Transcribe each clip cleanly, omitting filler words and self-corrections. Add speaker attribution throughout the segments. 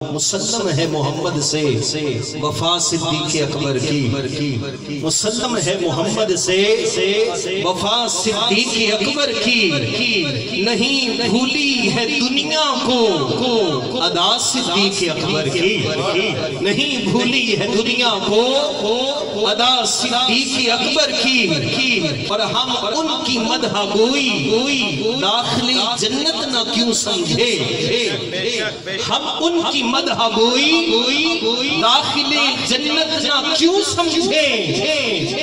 Speaker 1: مسلم ہے محمد سے وفا صدیق اکبر کی، مسلم ہے محمد سے وفا صدیق اکبر کی، نہیں بھولی ہے دنیا کو ادا صدیق اکبر کی، نہیں بھولی ہے دنیا کو ادا صدیق اکبر کی، اور ہم ان کی مدح گوئی داخل جنت نہ کیوں سمجھے، ہم ان کی مدح گوئی داخل جنت نہ کیوں سمجھے،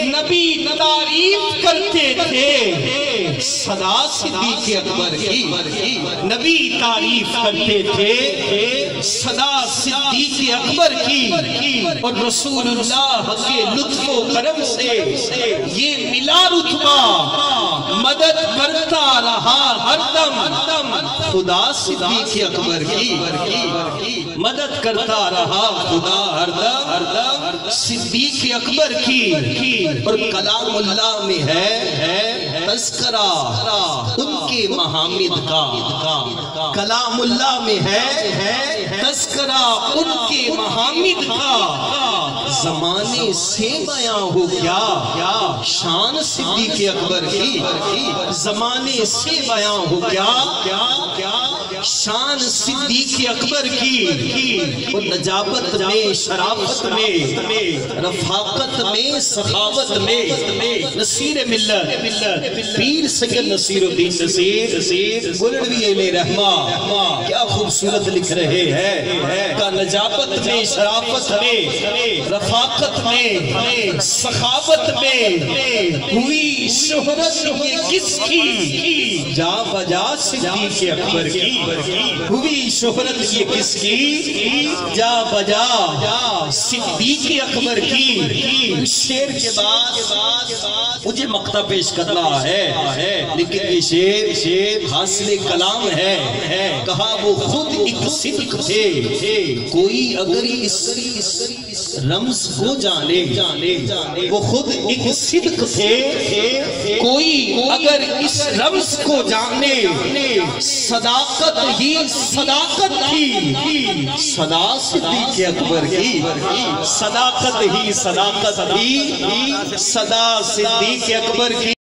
Speaker 1: نبی تعریف کرتے تھے صدا صدیق اکبر کی، نبی تعریف کرتے تھے صدا صدیق اکبر کی، اور رسول اللہ کے لطف و کرم سے یہ ملا رتبہ، مدد کرتا رہا ہر دم خدا صدیق اکبر کی، مدد کرتا رہا خدا ہر دم صدیق اکبر کی، اور کلام اللہ میں ہے تذکرہ ان کے محامد کا، کلام اللہ میں ہے تذکرہ ان کے محامد کا، زمانے سے بیاں ہو کیا شان صدیق اکبر کی، زمانے سے بیاں ہو کیا شان صدیق اکبر کی، اور نجابت میں، شرافت میں، رفاقت میں، سخاوت میں نصیر ملت پیر سید نصیر الدین نصیر گلڑوی علیہ رحمہ کیا خوبصورت لکھ رہے ہیں کہ نجابت میں، شرافت میں، رفاقت میں، سخاوت میں ہوئی شہرت یہ کس کی، جا بجا صدیق اکبر کی، ہوئی شہرت یہ کس کی، جا بجا صدیق اکبر کی۔ شیر کے بعد مجھے مقطع پیش کرنا ہے، لیکن یہ شیر حاصل کلام ہے، کہا وہ خود ایک صدق تھے، کوئی اگر اس رمز کو جانے، وہ خود ایک صدق تھے، کوئی اگر اس رمز کو جانے، صداقت ہی صداقت تھی، صدا صدیق اکبر کی، صداقت ہی صداقت تھی، صدا صدیق اکبر کی۔